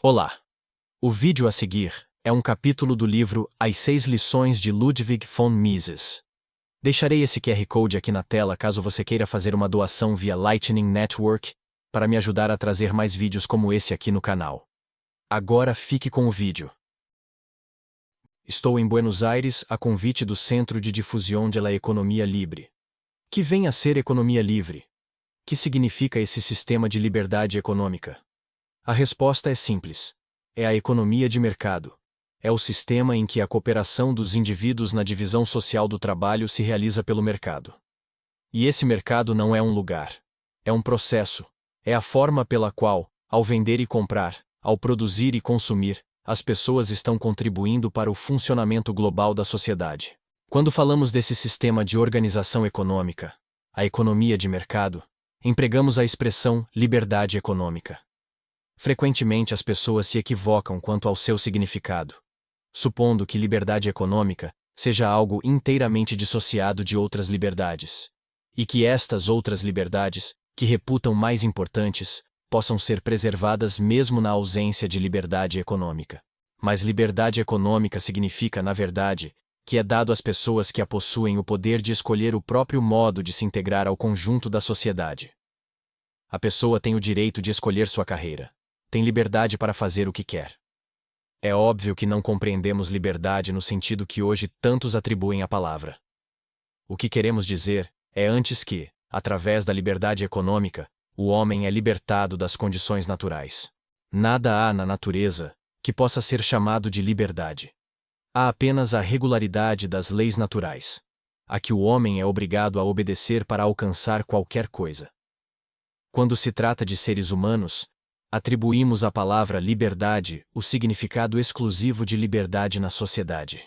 Olá! O vídeo a seguir é um capítulo do livro As 6 Lições de Ludwig von Mises. Deixarei esse QR Code aqui na tela caso você queira fazer uma doação via Lightning Network para me ajudar a trazer mais vídeos como esse aqui no canal. Agora fique com o vídeo. Estou em Buenos Aires a convite do Centro de Difusão de la Economia Libre. Que vem a ser economia livre? Que significa esse sistema de liberdade econômica? A resposta é simples. É a economia de mercado. É o sistema em que a cooperação dos indivíduos na divisão social do trabalho se realiza pelo mercado. E esse mercado não é um lugar. É um processo. É a forma pela qual, ao vender e comprar, ao produzir e consumir, as pessoas estão contribuindo para o funcionamento global da sociedade. Quando falamos desse sistema de organização econômica, a economia de mercado, empregamos a expressão liberdade econômica. Frequentemente as pessoas se equivocam quanto ao seu significado, supondo que liberdade econômica seja algo inteiramente dissociado de outras liberdades, e que estas outras liberdades, que reputam mais importantes, possam ser preservadas mesmo na ausência de liberdade econômica. Mas liberdade econômica significa, na verdade, que é dado às pessoas que a possuem o poder de escolher o próprio modo de se integrar ao conjunto da sociedade. A pessoa tem o direito de escolher sua carreira. Tem liberdade para fazer o que quer. É óbvio que não compreendemos liberdade no sentido que hoje tantos atribuem à palavra. O que queremos dizer é antes que, através da liberdade econômica, o homem é libertado das condições naturais. Nada há na natureza que possa ser chamado de liberdade. Há apenas a regularidade das leis naturais, a que o homem é obrigado a obedecer para alcançar qualquer coisa. Quando se trata de seres humanos, atribuímos à palavra liberdade o significado exclusivo de liberdade na sociedade.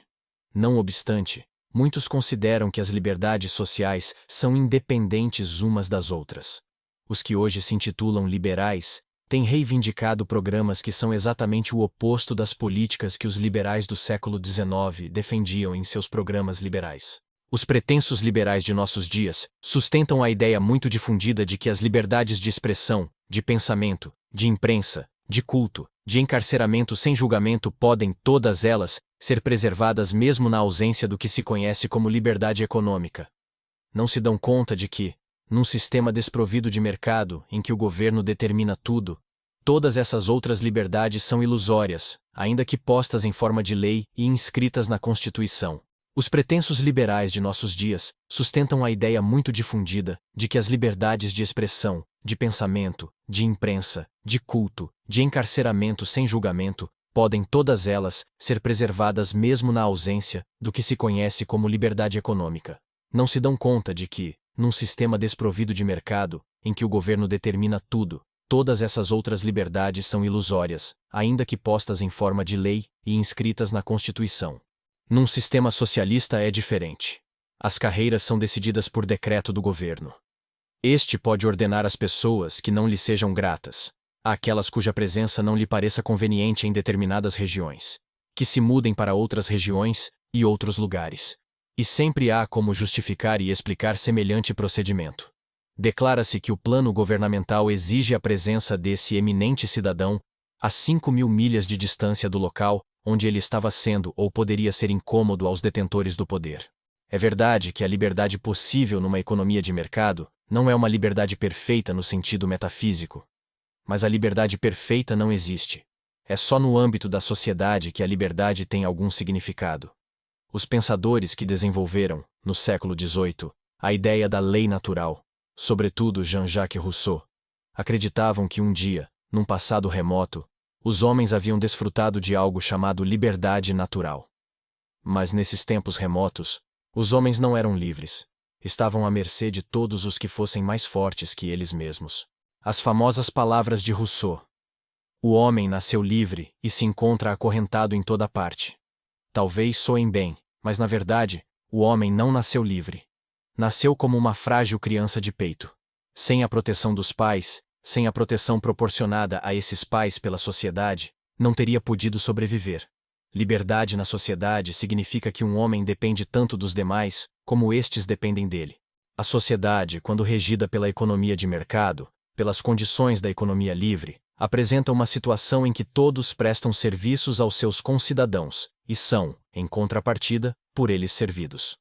Não obstante, muitos consideram que as liberdades sociais são independentes umas das outras. Os que hoje se intitulam liberais têm reivindicado programas que são exatamente o oposto das políticas que os liberais do século XIX defendiam em seus programas liberais. Os pretensos liberais de nossos dias sustentam a ideia muito difundida de que as liberdades de expressão, de pensamento, de imprensa, de culto, de encarceramento sem julgamento podem, todas elas, ser preservadas mesmo na ausência do que se conhece como liberdade econômica. Não se dão conta de que, num sistema desprovido de mercado em que o governo determina tudo, todas essas outras liberdades são ilusórias, ainda que postas em forma de lei e inscritas na Constituição. Os pretensos liberais de nossos dias sustentam a ideia muito difundida de que as liberdades de expressão, de pensamento, de imprensa, de culto, de encarceramento sem julgamento, podem todas elas ser preservadas mesmo na ausência do que se conhece como liberdade econômica. Não se dão conta de que, num sistema desprovido de mercado, em que o governo determina tudo, todas essas outras liberdades são ilusórias, ainda que postas em forma de lei e inscritas na Constituição. Num sistema socialista é diferente. As carreiras são decididas por decreto do governo. Este pode ordenar às pessoas que não lhe sejam gratas, àquelas cuja presença não lhe pareça conveniente em determinadas regiões, que se mudem para outras regiões e outros lugares. E sempre há como justificar e explicar semelhante procedimento. Declara-se que o plano governamental exige a presença desse eminente cidadão a 5.000 milhas de distância do local onde ele estava sendo ou poderia ser incômodo aos detentores do poder. É verdade que a liberdade possível numa economia de mercado não é uma liberdade perfeita no sentido metafísico. Mas a liberdade perfeita não existe. É só no âmbito da sociedade que a liberdade tem algum significado. Os pensadores que desenvolveram, no século XVIII, a ideia da lei natural, sobretudo Jean-Jacques Rousseau, acreditavam que um dia, num passado remoto, os homens haviam desfrutado de algo chamado liberdade natural. Mas nesses tempos remotos, os homens não eram livres. Estavam à mercê de todos os que fossem mais fortes que eles mesmos. As famosas palavras de Rousseau. O homem nasceu livre e se encontra acorrentado em toda parte. Talvez soem bem, mas na verdade, o homem não nasceu livre. Nasceu como uma frágil criança de peito. Sem a proteção dos pais, sem a proteção proporcionada a esses pais pela sociedade, não teria podido sobreviver. Liberdade na sociedade significa que um homem depende tanto dos demais, como estes dependem dele. A sociedade, quando regida pela economia de mercado, pelas condições da economia livre, apresenta uma situação em que todos prestam serviços aos seus concidadãos e são, em contrapartida, por eles servidos.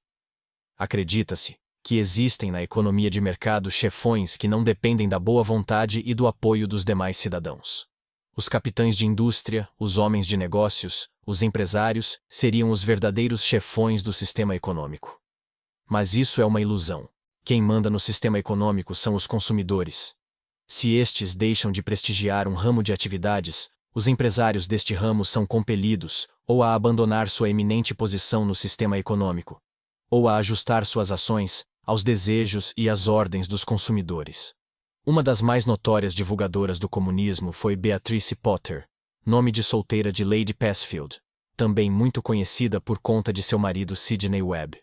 Acredita-se que existem na economia de mercado chefões que não dependem da boa vontade e do apoio dos demais cidadãos. Os capitães de indústria, os homens de negócios, os empresários seriam os verdadeiros chefões do sistema econômico. Mas isso é uma ilusão. Quem manda no sistema econômico são os consumidores. Se estes deixam de prestigiar um ramo de atividades, os empresários deste ramo são compelidos ou a abandonar sua eminente posição no sistema econômico, ou a ajustar suas ações aos desejos e às ordens dos consumidores. Uma das mais notórias divulgadoras do comunismo foi Beatrice Potter, nome de solteira de Lady Passfield, também muito conhecida por conta de seu marido Sidney Webb.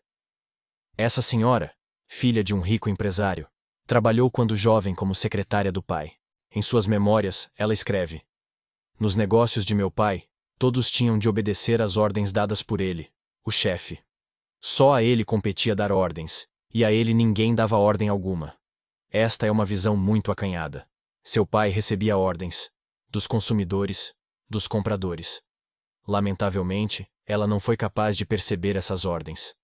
Essa senhora, filha de um rico empresário, trabalhou quando jovem como secretária do pai. Em suas memórias, ela escreve: "Nos negócios de meu pai, todos tinham de obedecer às ordens dadas por ele, o chefe. Só a ele competia dar ordens, e a ele ninguém dava ordem alguma. Esta é uma visão muito acanhada. Seu pai recebia ordens dos consumidores, dos compradores. Lamentavelmente, ela não foi capaz de perceber essas ordens.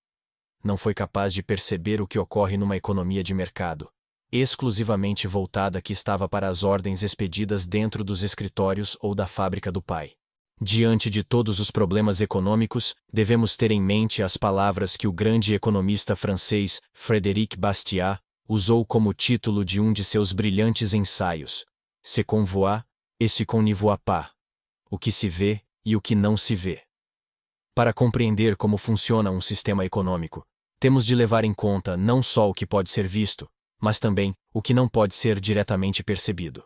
Não foi capaz de perceber o que ocorre numa economia de mercado, exclusivamente voltada que estava para as ordens expedidas dentro dos escritórios ou da fábrica do pai. Diante de todos os problemas econômicos, devemos ter em mente as palavras que o grande economista francês Frédéric Bastiat usou como título de um de seus brilhantes ensaios: "Ce qu'on voit et ce qu'on n'y voit pas", o que se vê e o que não se vê. Para compreender como funciona um sistema econômico, temos de levar em conta não só o que pode ser visto, mas também o que não pode ser diretamente percebido.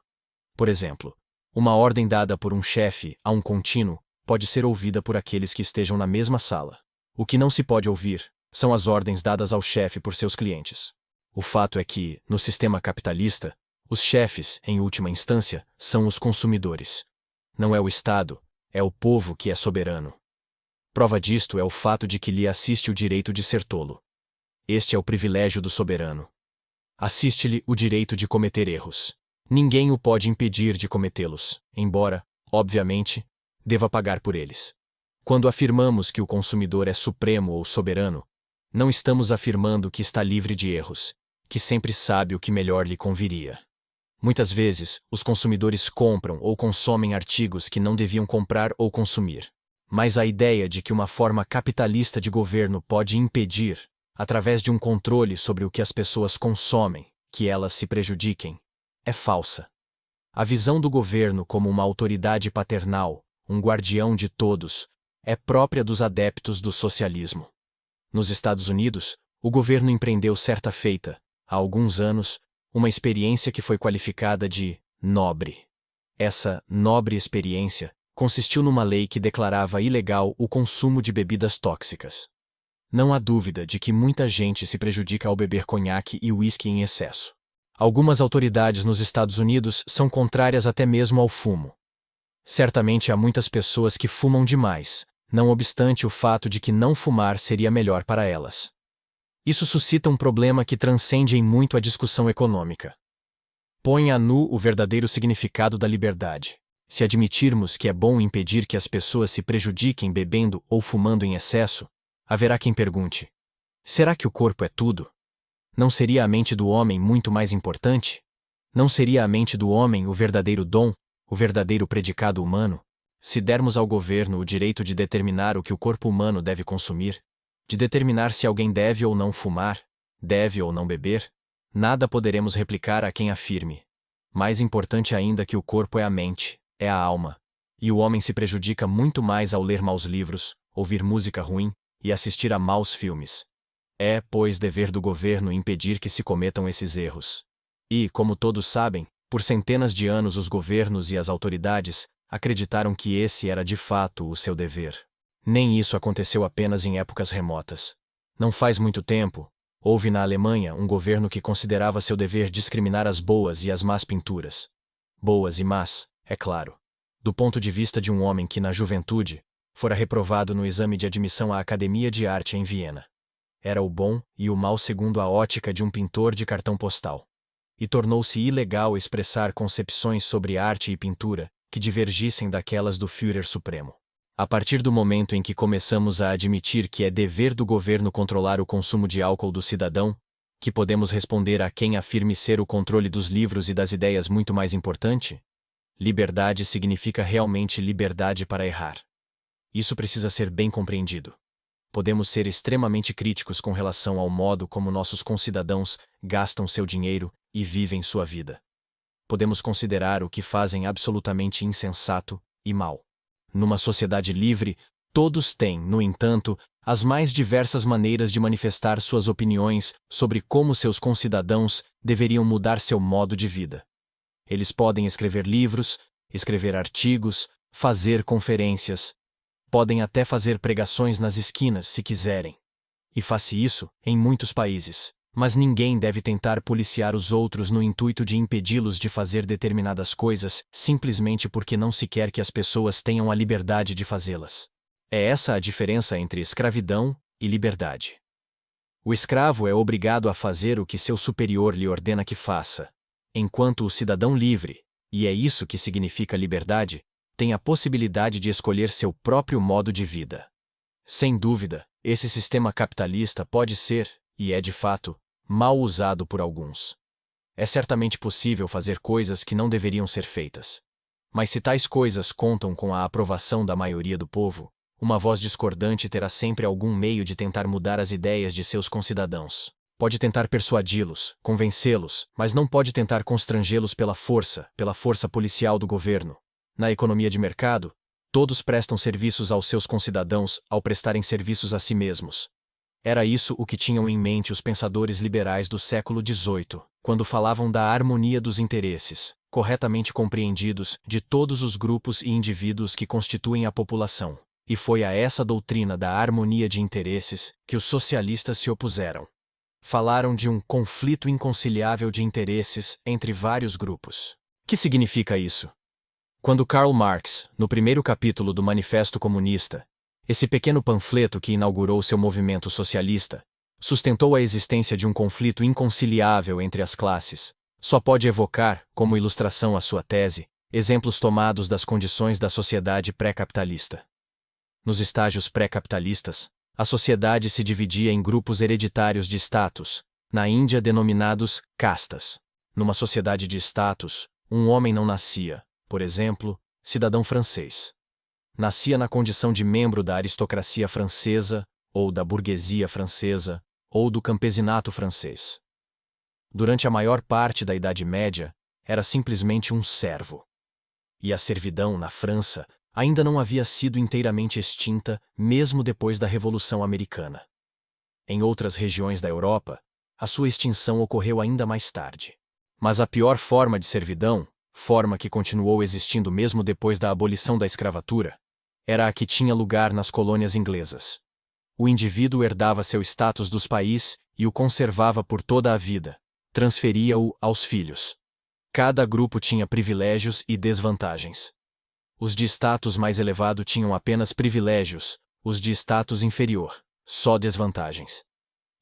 Por exemplo, uma ordem dada por um chefe a um contínuo pode ser ouvida por aqueles que estejam na mesma sala. O que não se pode ouvir são as ordens dadas ao chefe por seus clientes. O fato é que, no sistema capitalista, os chefes, em última instância, são os consumidores. Não é o Estado, é o povo que é soberano. Prova disto é o fato de que lhe assiste o direito de ser tolo. Este é o privilégio do soberano. Assiste-lhe o direito de cometer erros. Ninguém o pode impedir de cometê-los, embora, obviamente, deva pagar por eles. Quando afirmamos que o consumidor é supremo ou soberano, não estamos afirmando que está livre de erros, que sempre sabe o que melhor lhe conviria. Muitas vezes, os consumidores compram ou consomem artigos que não deviam comprar ou consumir. Mas a ideia de que uma forma capitalista de governo pode impedir, através de um controle sobre o que as pessoas consomem, que elas se prejudiquem, é falsa. A visão do governo como uma autoridade paternal, um guardião de todos, é própria dos adeptos do socialismo. Nos Estados Unidos, o governo empreendeu certa feita, há alguns anos, uma experiência que foi qualificada de nobre. Essa nobre experiência consistiu numa lei que declarava ilegal o consumo de bebidas tóxicas. Não há dúvida de que muita gente se prejudica ao beber conhaque e uísque em excesso. Algumas autoridades nos Estados Unidos são contrárias até mesmo ao fumo. Certamente há muitas pessoas que fumam demais, não obstante o fato de que não fumar seria melhor para elas. Isso suscita um problema que transcende em muito a discussão econômica. Põe a nu o verdadeiro significado da liberdade. Se admitirmos que é bom impedir que as pessoas se prejudiquem bebendo ou fumando em excesso, haverá quem pergunte: será que o corpo é tudo? Não seria a mente do homem muito mais importante? Não seria a mente do homem o verdadeiro dom, o verdadeiro predicado humano? Se dermos ao governo o direito de determinar o que o corpo humano deve consumir, de determinar se alguém deve ou não fumar, deve ou não beber, nada poderemos replicar a quem afirme: mais importante ainda que o corpo é a mente, é a alma, e o homem se prejudica muito mais ao ler maus livros, ouvir música ruim e assistir a maus filmes. É, pois, dever do governo impedir que se cometam esses erros. E, como todos sabem, por centenas de anos os governos e as autoridades acreditaram que esse era de fato o seu dever. Nem isso aconteceu apenas em épocas remotas. Não faz muito tempo, houve na Alemanha um governo que considerava seu dever discriminar as boas e as más pinturas. Boas e más, é claro. Do ponto de vista de um homem que, na juventude, fora reprovado no exame de admissão à Academia de Arte em Viena. Era o bom e o mau segundo a ótica de um pintor de cartão postal. e tornou-se ilegal expressar concepções sobre arte e pintura que divergissem daquelas do Führer Supremo. A partir do momento em que começamos a admitir que é dever do governo controlar o consumo de álcool do cidadão, que podemos responder a quem afirme ser o controle dos livros e das ideias muito mais importante? Liberdade significa realmente liberdade para errar. Isso precisa ser bem compreendido. Podemos ser extremamente críticos com relação ao modo como nossos concidadãos gastam seu dinheiro e vivem sua vida. Podemos considerar o que fazem absolutamente insensato e mal. Numa sociedade livre, todos têm, no entanto, as mais diversas maneiras de manifestar suas opiniões sobre como seus concidadãos deveriam mudar seu modo de vida. Eles podem escrever livros, escrever artigos, fazer conferências. Podem até fazer pregações nas esquinas, se quiserem. E faz-se isso em muitos países. Mas ninguém deve tentar policiar os outros no intuito de impedi-los de fazer determinadas coisas simplesmente porque não se quer que as pessoas tenham a liberdade de fazê-las. É essa a diferença entre escravidão e liberdade. O escravo é obrigado a fazer o que seu superior lhe ordena que faça, enquanto o cidadão livre, e é isso que significa liberdade, tem a possibilidade de escolher seu próprio modo de vida. Sem dúvida, esse sistema capitalista pode ser, e é de fato, mal usado por alguns. É certamente possível fazer coisas que não deveriam ser feitas. Mas se tais coisas contam com a aprovação da maioria do povo, uma voz discordante terá sempre algum meio de tentar mudar as ideias de seus concidadãos. Pode tentar persuadi-los, convencê-los, mas não pode tentar constrangê-los pela força policial do governo. Na economia de mercado, todos prestam serviços aos seus concidadãos ao prestarem serviços a si mesmos. Era isso o que tinham em mente os pensadores liberais do século XVIII, quando falavam da harmonia dos interesses, corretamente compreendidos, de todos os grupos e indivíduos que constituem a população. E foi a essa doutrina da harmonia de interesses que os socialistas se opuseram. Falaram de um conflito inconciliável de interesses entre vários grupos. Que significa isso? Quando Karl Marx, no primeiro capítulo do Manifesto Comunista, esse pequeno panfleto que inaugurou seu movimento socialista, sustentou a existência de um conflito inconciliável entre as classes, só pode evocar, como ilustração à sua tese, exemplos tomados das condições da sociedade pré-capitalista. Nos estágios pré-capitalistas, a sociedade se dividia em grupos hereditários de status, na Índia denominados castas. Numa sociedade de status, um homem não nascia, por exemplo, cidadão francês. Nascia na condição de membro da aristocracia francesa, ou da burguesia francesa, ou do campesinato francês. Durante a maior parte da Idade Média, era simplesmente um servo. E a servidão, na França, ainda não havia sido inteiramente extinta, mesmo depois da Revolução Americana. Em outras regiões da Europa, a sua extinção ocorreu ainda mais tarde. Mas a pior forma de servidão, forma que continuou existindo mesmo depois da abolição da escravatura, era a que tinha lugar nas colônias inglesas. O indivíduo herdava seu status dos países e o conservava por toda a vida, transferia-o aos filhos. Cada grupo tinha privilégios e desvantagens. Os de status mais elevado tinham apenas privilégios, os de status inferior, só desvantagens.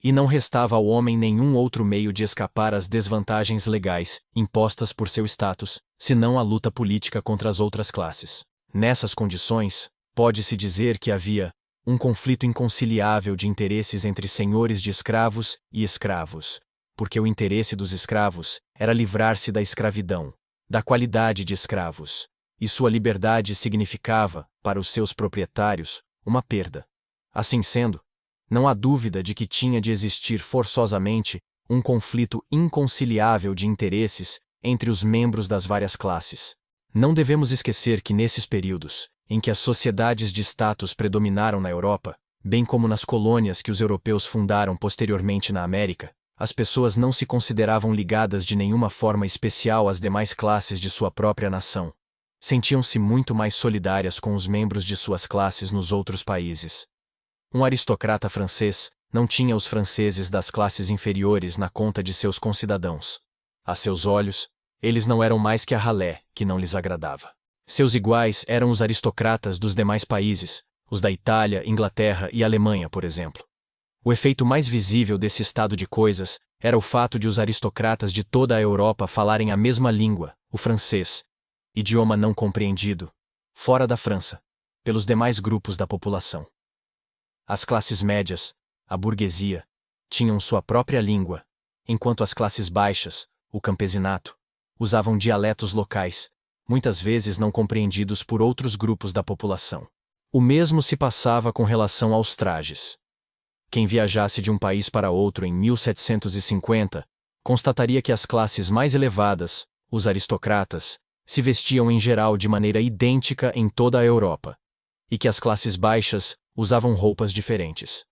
E não restava ao homem nenhum outro meio de escapar às desvantagens legais impostas por seu status, senão a luta política contra as outras classes. Nessas condições, pode-se dizer que havia um conflito inconciliável de interesses entre senhores de escravos e escravos, porque o interesse dos escravos era livrar-se da escravidão, da qualidade de escravos, e sua liberdade significava, para os seus proprietários, uma perda. Assim sendo, não há dúvida de que tinha de existir forçosamente um conflito inconciliável de interesses entre os membros das várias classes. Não devemos esquecer que nesses períodos, em que as sociedades de status predominaram na Europa, bem como nas colônias que os europeus fundaram posteriormente na América, as pessoas não se consideravam ligadas de nenhuma forma especial às demais classes de sua própria nação. Sentiam-se muito mais solidárias com os membros de suas classes nos outros países. Um aristocrata francês não tinha os franceses das classes inferiores na conta de seus concidadãos. A seus olhos, eles não eram mais que a ralé, que não lhes agradava. Seus iguais eram os aristocratas dos demais países, os da Itália, Inglaterra e Alemanha, por exemplo. O efeito mais visível desse estado de coisas era o fato de os aristocratas de toda a Europa falarem a mesma língua, o francês, idioma não compreendido, fora da França, pelos demais grupos da população. As classes médias, a burguesia, tinham sua própria língua, enquanto as classes baixas, o campesinato, usavam dialetos locais, muitas vezes não compreendidos por outros grupos da população. O mesmo se passava com relação aos trajes. Quem viajasse de um país para outro em 1750, constataria que as classes mais elevadas, os aristocratas, se vestiam em geral de maneira idêntica em toda a Europa, e que as classes baixas usavam roupas diferentes.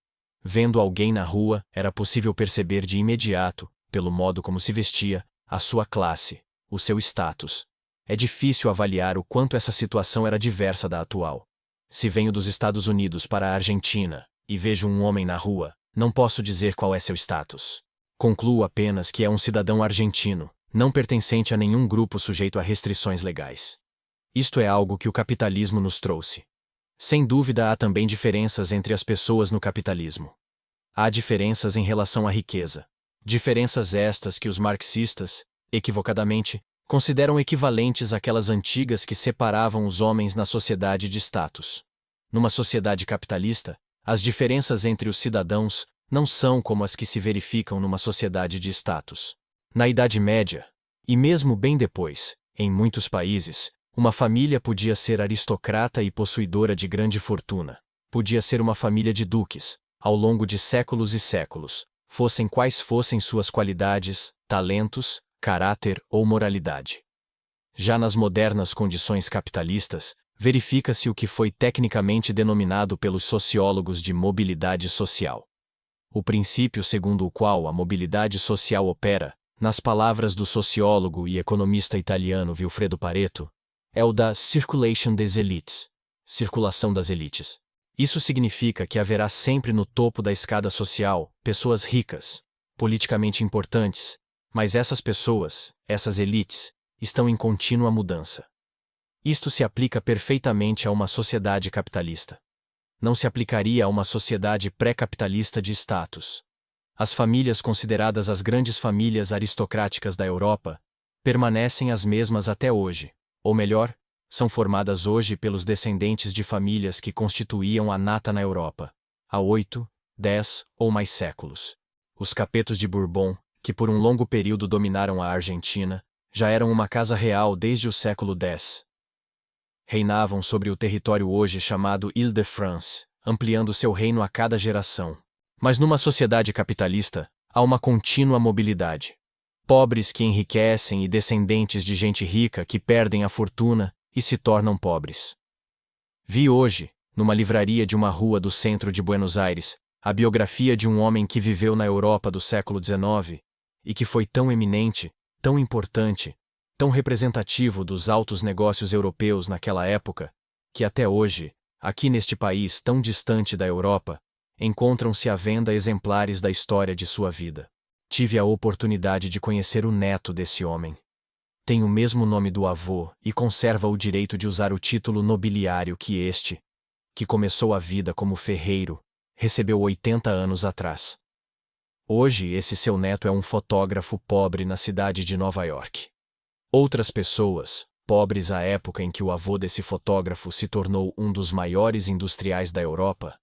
Vendo alguém na rua, era possível perceber de imediato, pelo modo como se vestia, a sua classe, o seu status. É difícil avaliar o quanto essa situação era diversa da atual. Se venho dos Estados Unidos para a Argentina e vejo um homem na rua, não posso dizer qual é seu status. Concluo apenas que é um cidadão argentino, não pertencente a nenhum grupo sujeito a restrições legais. Isto é algo que o capitalismo nos trouxe. Sem dúvida há também diferenças entre as pessoas no capitalismo. Há diferenças em relação à riqueza. Diferenças estas que os marxistas, equivocadamente, consideram equivalentes àquelas antigas que separavam os homens na sociedade de status. Numa sociedade capitalista, as diferenças entre os cidadãos não são como as que se verificam numa sociedade de status. Na Idade Média, e mesmo bem depois, em muitos países, uma família podia ser aristocrata e possuidora de grande fortuna. Podia ser uma família de duques, ao longo de séculos e séculos, fossem quais fossem suas qualidades, talentos, caráter ou moralidade. Já nas modernas condições capitalistas, verifica-se o que foi tecnicamente denominado pelos sociólogos de mobilidade social. O princípio segundo o qual a mobilidade social opera, nas palavras do sociólogo e economista italiano Vilfredo Pareto, é o da circulation des élites, circulação das elites. Isso significa que haverá sempre no topo da escada social pessoas ricas, politicamente importantes, mas essas pessoas, essas elites, estão em contínua mudança. Isto se aplica perfeitamente a uma sociedade capitalista. Não se aplicaria a uma sociedade pré-capitalista de status. As famílias consideradas as grandes famílias aristocráticas da Europa permanecem as mesmas até hoje, ou melhor, são formadas hoje pelos descendentes de famílias que constituíam a nata na Europa, há 8, 10 ou mais séculos. Os Capetos de Bourbon, que por um longo período dominaram a Argentina, já eram uma casa real desde o século X. Reinavam sobre o território hoje chamado Île-de-France, ampliando seu reino a cada geração. Mas numa sociedade capitalista, há uma contínua mobilidade. Pobres que enriquecem e descendentes de gente rica que perdem a fortuna e se tornam pobres. Vi hoje, numa livraria de uma rua do centro de Buenos Aires, a biografia de um homem que viveu na Europa do século XIX e que foi tão eminente, tão importante, tão representativo dos altos negócios europeus naquela época, que até hoje, aqui neste país tão distante da Europa, encontram-se à venda exemplares da história de sua vida. Tive a oportunidade de conhecer o neto desse homem. Tem o mesmo nome do avô e conserva o direito de usar o título nobiliário que este, que começou a vida como ferreiro, recebeu 80 anos atrás. Hoje esse seu neto é um fotógrafo pobre na cidade de Nova York. Outras pessoas, pobres à época em que o avô desse fotógrafo se tornou um dos maiores industriais da Europa,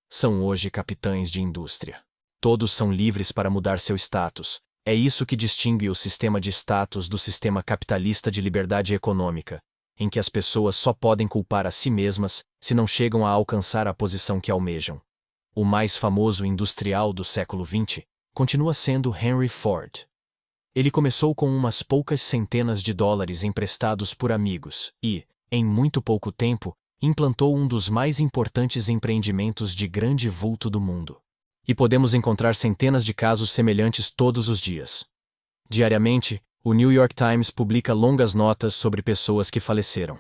são hoje capitães de indústria. Todos são livres para mudar seu status. É isso que distingue o sistema de status do sistema capitalista de liberdade econômica, em que as pessoas só podem culpar a si mesmas se não chegam a alcançar a posição que almejam. O mais famoso industrial do século XX continua sendo Henry Ford. Ele começou com umas poucas centenas de dólares emprestados por amigos e, em muito pouco tempo, implantou um dos mais importantes empreendimentos de grande vulto do mundo. E podemos encontrar centenas de casos semelhantes todos os dias. Diariamente, o New York Times publica longas notas sobre pessoas que faleceram.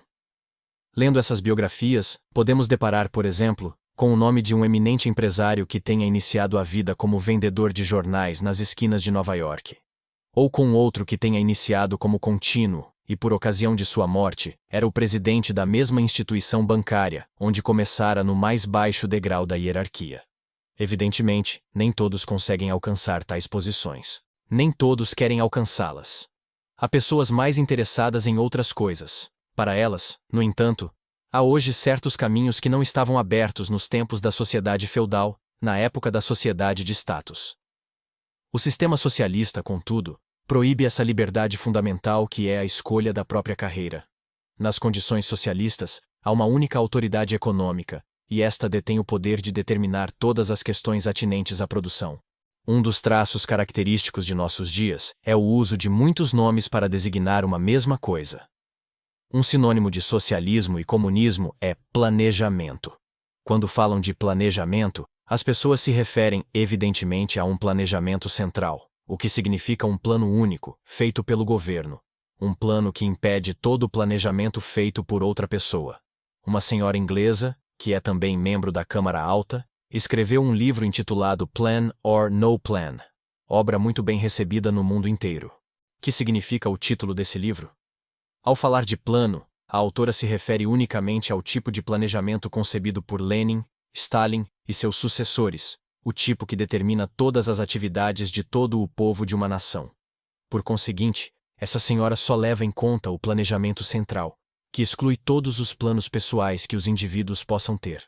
Lendo essas biografias, podemos deparar, por exemplo, com o nome de um eminente empresário que tenha iniciado a vida como vendedor de jornais nas esquinas de Nova York. Ou com outro que tenha iniciado como contínuo, e por ocasião de sua morte, era o presidente da mesma instituição bancária, onde começara no mais baixo degrau da hierarquia. Evidentemente, nem todos conseguem alcançar tais posições. nem todos querem alcançá-las. Há pessoas mais interessadas em outras coisas. Para elas, no entanto, há hoje certos caminhos que não estavam abertos nos tempos da sociedade feudal, na época da sociedade de status. O sistema socialista, contudo, proíbe essa liberdade fundamental que é a escolha da própria carreira. Nas condições socialistas, há uma única autoridade econômica, e esta detém o poder de determinar todas as questões atinentes à produção. Um dos traços característicos de nossos dias é o uso de muitos nomes para designar uma mesma coisa. Um sinônimo de socialismo e comunismo é planejamento. Quando falam de planejamento, as pessoas se referem, evidentemente, a um planejamento central, o que significa um plano único, feito pelo governo. Um plano que impede todo o planejamento feito por outra pessoa. Uma senhora inglesa, que é também membro da Câmara Alta, escreveu um livro intitulado Plan or No Plan, obra muito bem recebida no mundo inteiro. Que significa o título desse livro? Ao falar de plano, a autora se refere unicamente ao tipo de planejamento concebido por Lenin, Stalin e seus sucessores, o tipo que determina todas as atividades de todo o povo de uma nação. Por conseguinte, essa senhora só leva em conta o planejamento central, que exclui todos os planos pessoais que os indivíduos possam ter.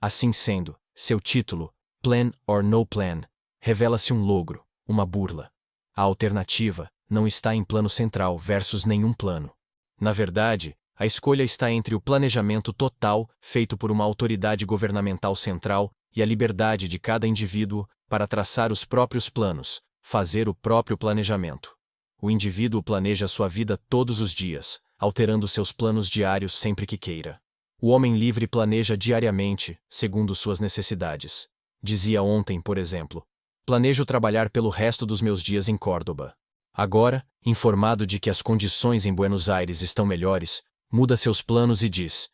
Assim sendo, seu título, Plan or No Plan, revela-se um logro, uma burla. A alternativa não está em plano central versus nenhum plano. Na verdade, a escolha está entre o planejamento total, feito por uma autoridade governamental central, e a liberdade de cada indivíduo para traçar os próprios planos, fazer o próprio planejamento. O indivíduo planeja sua vida todos os dias, alterando seus planos diários sempre que queira. O homem livre planeja diariamente, segundo suas necessidades. Dizia ontem, por exemplo: planejo trabalhar pelo resto dos meus dias em Córdoba. Agora, informado de que as condições em Buenos Aires estão melhores, muda seus planos e diz: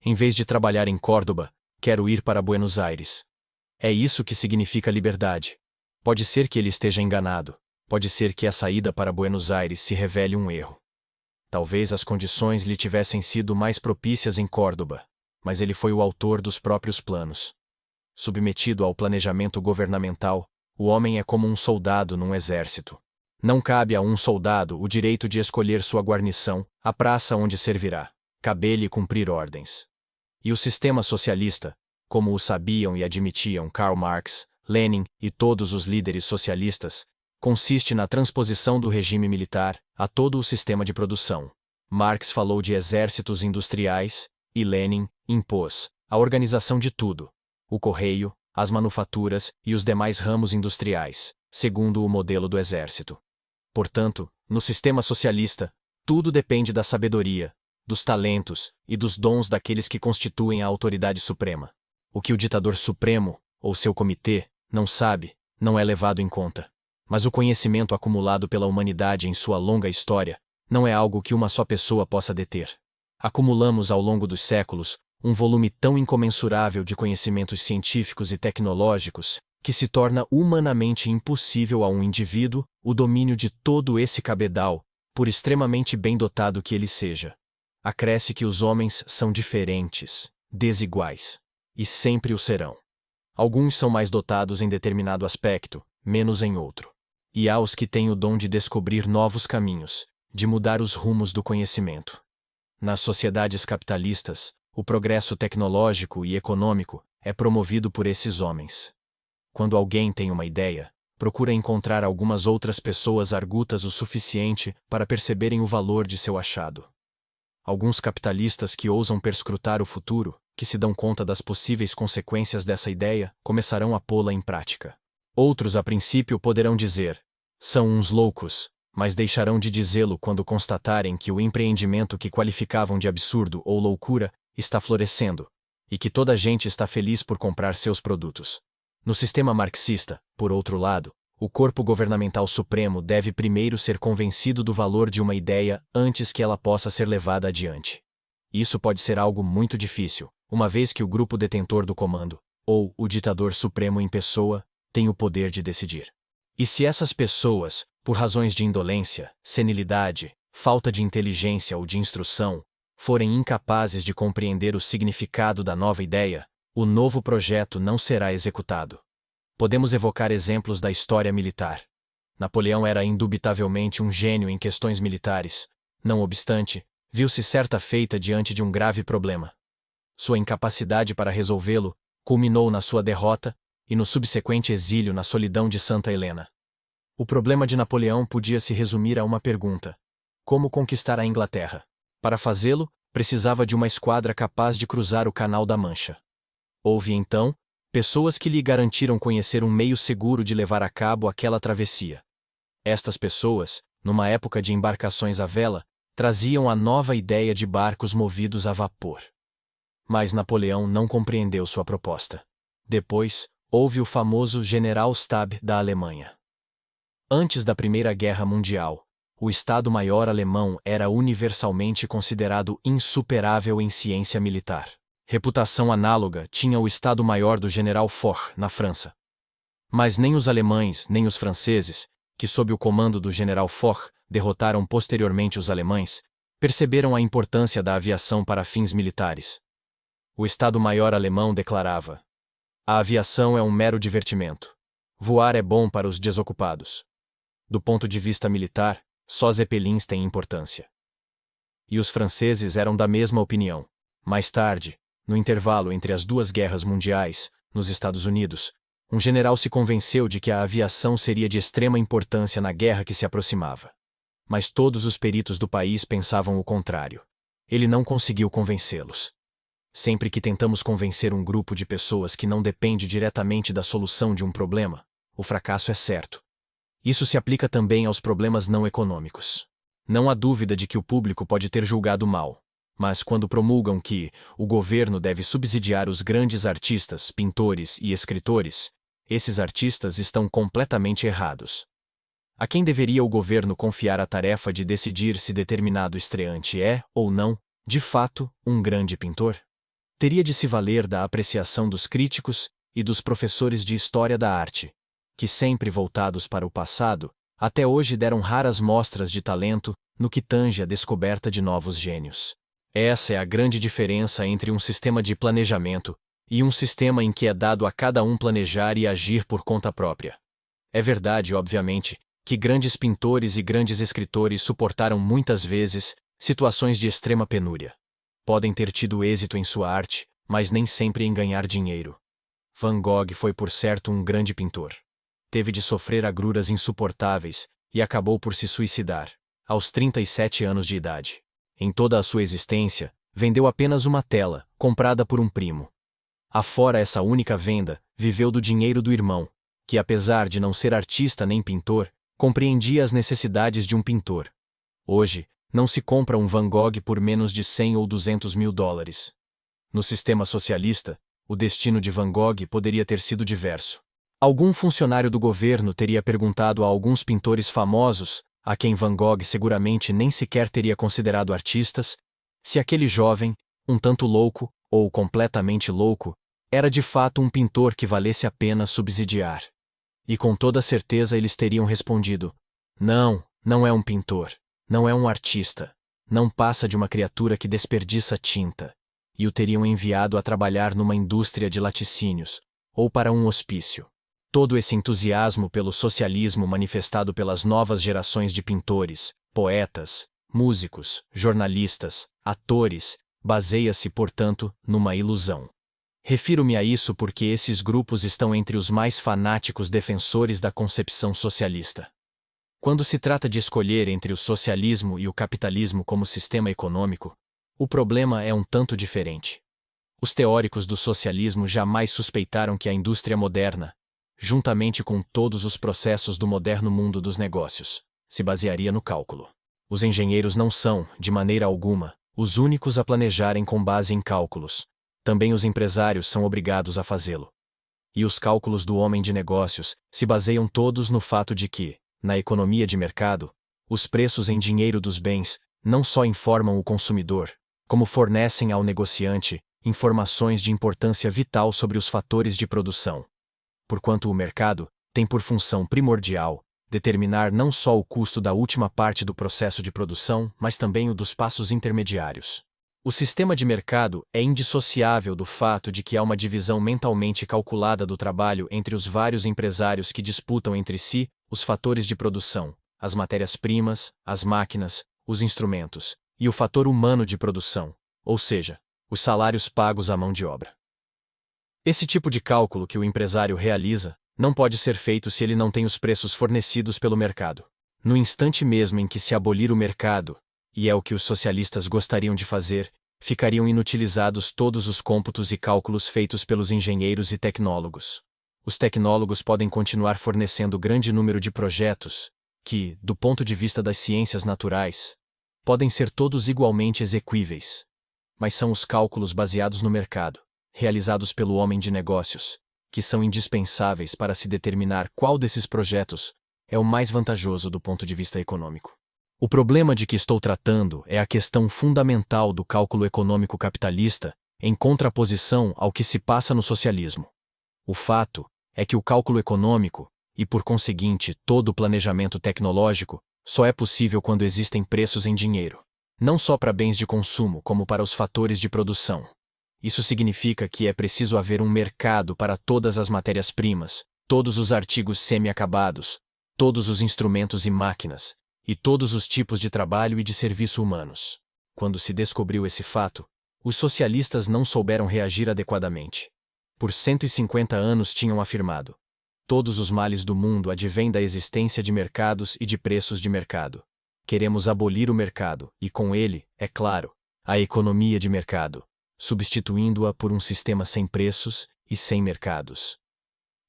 em vez de trabalhar em Córdoba, quero ir para Buenos Aires. É isso que significa liberdade. Pode ser que ele esteja enganado. Pode ser que a saída para Buenos Aires se revele um erro. Talvez as condições lhe tivessem sido mais propícias em Córdoba, mas ele foi o autor dos próprios planos. Submetido ao planejamento governamental, o homem é como um soldado num exército. Não cabe a um soldado o direito de escolher sua guarnição, a praça onde servirá. Cabe-lhe cumprir ordens. E o sistema socialista, como o sabiam e admitiam Karl Marx, Lenin e todos os líderes socialistas, consiste na transposição do regime militar a todo o sistema de produção. Marx falou de exércitos industriais, e Lenin impôs a organização de tudo: o correio, as manufaturas e os demais ramos industriais, segundo o modelo do exército. Portanto, no sistema socialista, tudo depende da sabedoria, dos talentos e dos dons daqueles que constituem a autoridade suprema. O que o ditador supremo, ou seu comitê, não sabe, não é levado em conta. Mas o conhecimento acumulado pela humanidade em sua longa história não é algo que uma só pessoa possa deter. Acumulamos ao longo dos séculos um volume tão incomensurável de conhecimentos científicos e tecnológicos que se torna humanamente impossível a um indivíduo o domínio de todo esse cabedal, por extremamente bem dotado que ele seja. Acresce que os homens são diferentes, desiguais, e sempre o serão. Alguns são mais dotados em determinado aspecto, menos em outro. E há os que têm o dom de descobrir novos caminhos, de mudar os rumos do conhecimento. Nas sociedades capitalistas, o progresso tecnológico e econômico é promovido por esses homens. Quando alguém tem uma ideia, procura encontrar algumas outras pessoas argutas o suficiente para perceberem o valor de seu achado. Alguns capitalistas que ousam perscrutar o futuro, que se dão conta das possíveis consequências dessa ideia, começarão a pô-la em prática. Outros, a princípio, poderão dizer: são uns loucos, mas deixarão de dizê-lo quando constatarem que o empreendimento que qualificavam de absurdo ou loucura está florescendo, e que toda a gente está feliz por comprar seus produtos. No sistema marxista, por outro lado, o corpo governamental supremo deve primeiro ser convencido do valor de uma ideia antes que ela possa ser levada adiante. Isso pode ser algo muito difícil, uma vez que o grupo detentor do comando, ou o ditador supremo em pessoa, tem o poder de decidir. E se essas pessoas, por razões de indolência, senilidade, falta de inteligência ou de instrução, forem incapazes de compreender o significado da nova ideia, o novo projeto não será executado. Podemos evocar exemplos da história militar. Napoleão era indubitavelmente um gênio em questões militares. Não obstante, viu-se certa feita diante de um grave problema. Sua incapacidade para resolvê-lo culminou na sua derrota e no subsequente exílio na solidão de Santa Helena. O problema de Napoleão podia se resumir a uma pergunta: como conquistar a Inglaterra? Para fazê-lo, precisava de uma esquadra capaz de cruzar o Canal da Mancha. Houve, então, pessoas que lhe garantiram conhecer um meio seguro de levar a cabo aquela travessia. Estas pessoas, numa época de embarcações à vela, traziam a nova ideia de barcos movidos a vapor. Mas Napoleão não compreendeu sua proposta. Depois, houve o famoso Generalstab da Alemanha. Antes da Primeira Guerra Mundial, o Estado-Maior alemão era universalmente considerado insuperável em ciência militar. Reputação análoga tinha o Estado-Maior do General Foch, na França. Mas nem os alemães, nem os franceses, que sob o comando do General Foch derrotaram posteriormente os alemães, perceberam a importância da aviação para fins militares. O Estado-Maior alemão declarava: a aviação é um mero divertimento. Voar é bom para os desocupados. Do ponto de vista militar, só zeppelins têm importância. E os franceses eram da mesma opinião. Mais tarde, no intervalo entre as duas guerras mundiais, nos Estados Unidos, um general se convenceu de que a aviação seria de extrema importância na guerra que se aproximava. Mas todos os peritos do país pensavam o contrário. Ele não conseguiu convencê-los. Sempre que tentamos convencer um grupo de pessoas que não depende diretamente da solução de um problema, o fracasso é certo. Isso se aplica também aos problemas não econômicos. Não há dúvida de que o público pode ter julgado mal, mas quando promulgam que o governo deve subsidiar os grandes artistas, pintores e escritores, esses artistas estão completamente errados. A quem deveria o governo confiar a tarefa de decidir se determinado estreante é, ou não, de fato, um grande pintor? Teria de se valer da apreciação dos críticos e dos professores de história da arte, que sempre voltados para o passado, até hoje deram raras mostras de talento no que tange a descoberta de novos gênios. Essa é a grande diferença entre um sistema de planejamento e um sistema em que é dado a cada um planejar e agir por conta própria. É verdade, obviamente, que grandes pintores e grandes escritores suportaram muitas vezes situações de extrema penúria. Podem ter tido êxito em sua arte, mas nem sempre em ganhar dinheiro. Van Gogh foi por certo um grande pintor. Teve de sofrer agruras insuportáveis e acabou por se suicidar, aos 37 anos de idade. Em toda a sua existência, vendeu apenas uma tela, comprada por um primo. Afora essa única venda, viveu do dinheiro do irmão, que apesar de não ser artista nem pintor, compreendia as necessidades de um pintor. Hoje, não se compra um Van Gogh por menos de 100 ou 200 mil dólares. No sistema socialista, o destino de Van Gogh poderia ter sido diverso. Algum funcionário do governo teria perguntado a alguns pintores famosos, a quem Van Gogh seguramente nem sequer teria considerado artistas, se aquele jovem, um tanto louco, ou completamente louco, era de fato um pintor que valesse a pena subsidiar. E com toda certeza eles teriam respondido: não, não é um pintor. Não é um artista, não passa de uma criatura que desperdiça tinta, e o teriam enviado a trabalhar numa indústria de laticínios, ou para um hospício. Todo esse entusiasmo pelo socialismo manifestado pelas novas gerações de pintores, poetas, músicos, jornalistas, atores, baseia-se, portanto, numa ilusão. Refiro-me a isso porque esses grupos estão entre os mais fanáticos defensores da concepção socialista. Quando se trata de escolher entre o socialismo e o capitalismo como sistema econômico, o problema é um tanto diferente. Os teóricos do socialismo jamais suspeitaram que a indústria moderna, juntamente com todos os processos do moderno mundo dos negócios, se basearia no cálculo. Os engenheiros não são, de maneira alguma, os únicos a planejarem com base em cálculos. Também os empresários são obrigados a fazê-lo. E os cálculos do homem de negócios se baseiam todos no fato de que, na economia de mercado, os preços em dinheiro dos bens não só informam o consumidor, como fornecem ao negociante informações de importância vital sobre os fatores de produção. Porquanto o mercado tem por função primordial determinar não só o custo da última parte do processo de produção, mas também o dos passos intermediários. O sistema de mercado é indissociável do fato de que há uma divisão mentalmente calculada do trabalho entre os vários empresários que disputam entre si os fatores de produção, as matérias-primas, as máquinas, os instrumentos, e o fator humano de produção, ou seja, os salários pagos à mão de obra. Esse tipo de cálculo que o empresário realiza não pode ser feito se ele não tem os preços fornecidos pelo mercado. No instante mesmo em que se abolir o mercado, e é o que os socialistas gostariam de fazer, ficariam inutilizados todos os cômputos e cálculos feitos pelos engenheiros e tecnólogos. Os tecnólogos podem continuar fornecendo grande número de projetos que, do ponto de vista das ciências naturais, podem ser todos igualmente exequíveis. Mas são os cálculos baseados no mercado, realizados pelo homem de negócios, que são indispensáveis para se determinar qual desses projetos é o mais vantajoso do ponto de vista econômico. O problema de que estou tratando é a questão fundamental do cálculo econômico capitalista em contraposição ao que se passa no socialismo. O fato é que o cálculo econômico, e por conseguinte todo o planejamento tecnológico, só é possível quando existem preços em dinheiro, não só para bens de consumo como para os fatores de produção. Isso significa que é preciso haver um mercado para todas as matérias-primas, todos os artigos semi-acabados, todos os instrumentos e máquinas, e todos os tipos de trabalho e de serviço humanos. Quando se descobriu esse fato, os socialistas não souberam reagir adequadamente. Por 150 anos tinham afirmado: todos os males do mundo advêm da existência de mercados e de preços de mercado. Queremos abolir o mercado e, com ele, é claro, a economia de mercado, substituindo-a por um sistema sem preços e sem mercados.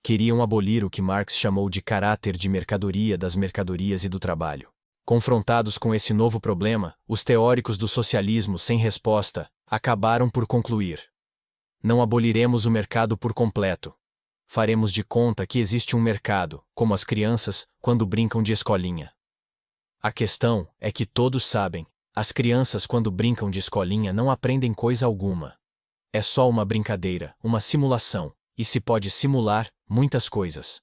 Queriam abolir o que Marx chamou de caráter de mercadoria das mercadorias e do trabalho. Confrontados com esse novo problema, os teóricos do socialismo sem resposta acabaram por concluir: não aboliremos o mercado por completo. Faremos de conta que existe um mercado, como as crianças, quando brincam de escolinha. A questão é que todos sabem, as crianças quando brincam de escolinha não aprendem coisa alguma. É só uma brincadeira, uma simulação, e se pode simular muitas coisas.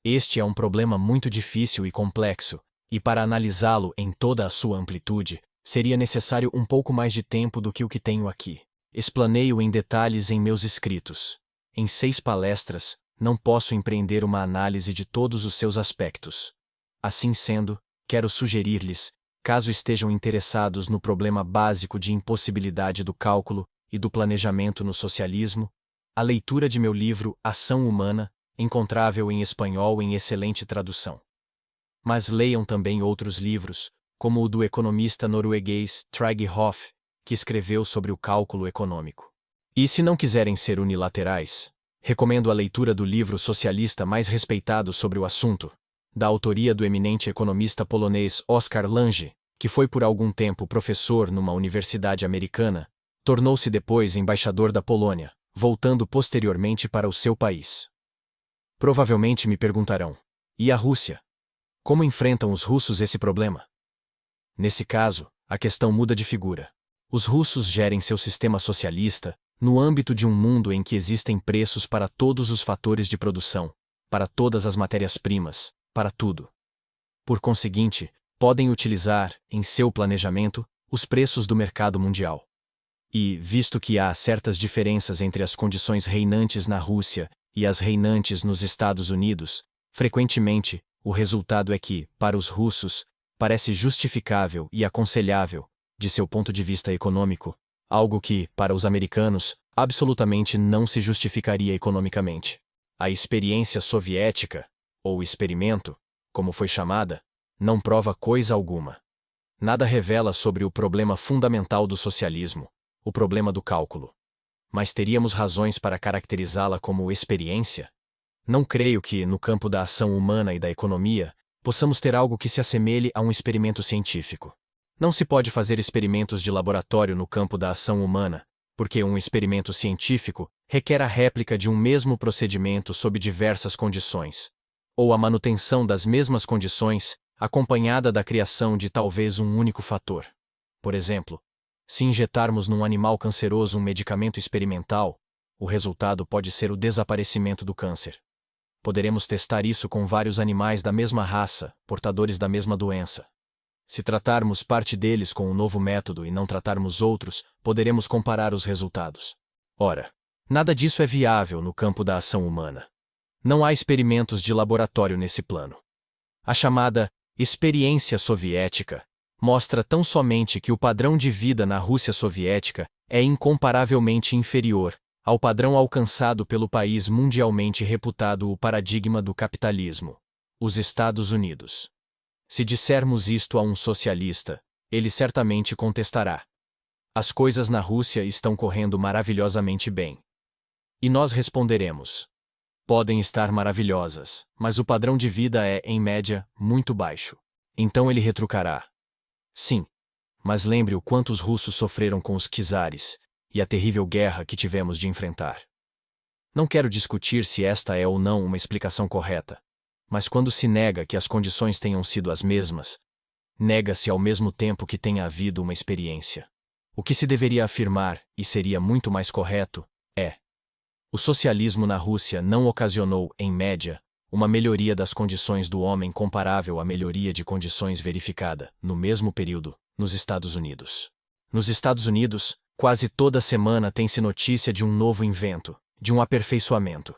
Este é um problema muito difícil e complexo, e para analisá-lo em toda a sua amplitude, seria necessário um pouco mais de tempo do que o que tenho aqui. Explanei-o em detalhes em meus escritos. Em 6 palestras, não posso empreender uma análise de todos os seus aspectos. Assim sendo, quero sugerir-lhes, caso estejam interessados no problema básico de impossibilidade do cálculo e do planejamento no socialismo, a leitura de meu livro Ação Humana, encontrável em espanhol em excelente tradução. Mas leiam também outros livros, como o do economista norueguês Trygve Hoff, que escreveu sobre o cálculo econômico. E se não quiserem ser unilaterais, recomendo a leitura do livro socialista mais respeitado sobre o assunto, da autoria do eminente economista polonês Oskar Lange, que foi por algum tempo professor numa universidade americana, tornou-se depois embaixador da Polônia, voltando posteriormente para o seu país. Provavelmente me perguntarão: e a Rússia? Como enfrentam os russos esse problema? Nesse caso, a questão muda de figura. Os russos gerem seu sistema socialista no âmbito de um mundo em que existem preços para todos os fatores de produção, para todas as matérias-primas, para tudo. Por conseguinte, podem utilizar, em seu planejamento, os preços do mercado mundial. E, visto que há certas diferenças entre as condições reinantes na Rússia e as reinantes nos Estados Unidos, frequentemente, o resultado é que, para os russos, parece justificável e aconselhável, de seu ponto de vista econômico, algo que, para os americanos, absolutamente não se justificaria economicamente. A experiência soviética, ou experimento, como foi chamada, não prova coisa alguma. Nada revela sobre o problema fundamental do socialismo, o problema do cálculo. Mas teríamos razões para caracterizá-la como experiência? Não creio que, no campo da ação humana e da economia, possamos ter algo que se assemelhe a um experimento científico. Não se pode fazer experimentos de laboratório no campo da ação humana, porque um experimento científico requer a réplica de um mesmo procedimento sob diversas condições, ou a manutenção das mesmas condições, acompanhada da criação de talvez um único fator. Por exemplo, se injetarmos num animal canceroso um medicamento experimental, o resultado pode ser o desaparecimento do câncer. Poderemos testar isso com vários animais da mesma raça, portadores da mesma doença. Se tratarmos parte deles com um novo método e não tratarmos outros, poderemos comparar os resultados. Ora, nada disso é viável no campo da ação humana. Não há experimentos de laboratório nesse plano. A chamada experiência soviética mostra tão somente que o padrão de vida na Rússia soviética é incomparavelmente inferior ao padrão alcançado pelo país mundialmente reputado o paradigma do capitalismo, os Estados Unidos. Se dissermos isto a um socialista, ele certamente contestará: as coisas na Rússia estão correndo maravilhosamente bem. E nós responderemos: podem estar maravilhosas, mas o padrão de vida é, em média, muito baixo. Então ele retrucará: sim, mas lembre o quanto os russos sofreram com os czares e a terrível guerra que tivemos de enfrentar. Não quero discutir se esta é ou não uma explicação correta, mas quando se nega que as condições tenham sido as mesmas, nega-se ao mesmo tempo que tenha havido uma experiência. O que se deveria afirmar, e seria muito mais correto, é: o socialismo na Rússia não ocasionou, em média, uma melhoria das condições do homem comparável à melhoria de condições verificada, no mesmo período, nos Estados Unidos. Nos Estados Unidos, quase toda semana tem-se notícia de um novo invento, de um aperfeiçoamento.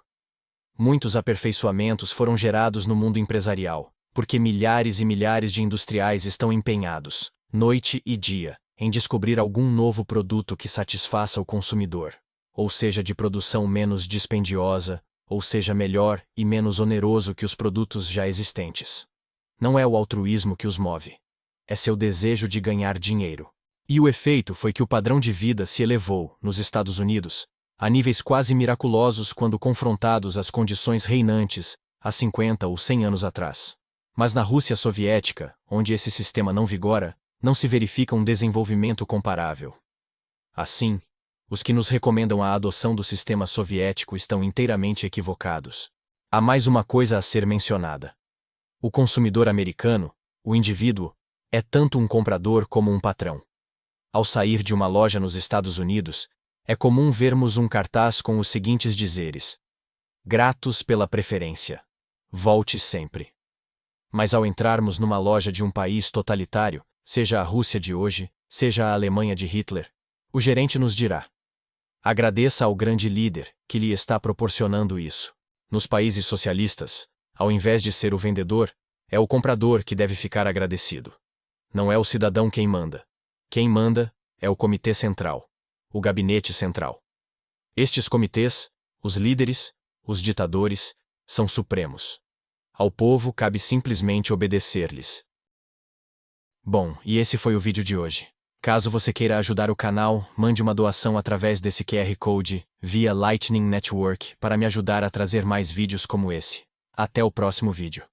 Muitos aperfeiçoamentos foram gerados no mundo empresarial, porque milhares e milhares de industriais estão empenhados, noite e dia, em descobrir algum novo produto que satisfaça o consumidor, ou seja de produção menos dispendiosa, ou seja melhor e menos oneroso que os produtos já existentes. Não é o altruísmo que os move. É seu desejo de ganhar dinheiro. E o efeito foi que o padrão de vida se elevou, nos Estados Unidos, a níveis quase miraculosos quando confrontados às condições reinantes há 50 ou 100 anos atrás. Mas na Rússia soviética, onde esse sistema não vigora, não se verifica um desenvolvimento comparável. Assim, os que nos recomendam a adoção do sistema soviético estão inteiramente equivocados. Há mais uma coisa a ser mencionada. O consumidor americano, o indivíduo, é tanto um comprador como um patrão. Ao sair de uma loja nos Estados Unidos, é comum vermos um cartaz com os seguintes dizeres: gratos pela preferência. Volte sempre. Mas ao entrarmos numa loja de um país totalitário, seja a Rússia de hoje, seja a Alemanha de Hitler, o gerente nos dirá: agradeça ao grande líder que lhe está proporcionando isso. Nos países socialistas, ao invés de ser o vendedor, é o comprador que deve ficar agradecido. Não é o cidadão quem manda. Quem manda é o Comitê Central, o Gabinete Central. Estes comitês, os líderes, os ditadores, são supremos. Ao povo cabe simplesmente obedecer-lhes. Bom, e esse foi o vídeo de hoje. Caso você queira ajudar o canal, mande uma doação através desse QR Code, via Lightning Network, para me ajudar a trazer mais vídeos como esse. Até o próximo vídeo.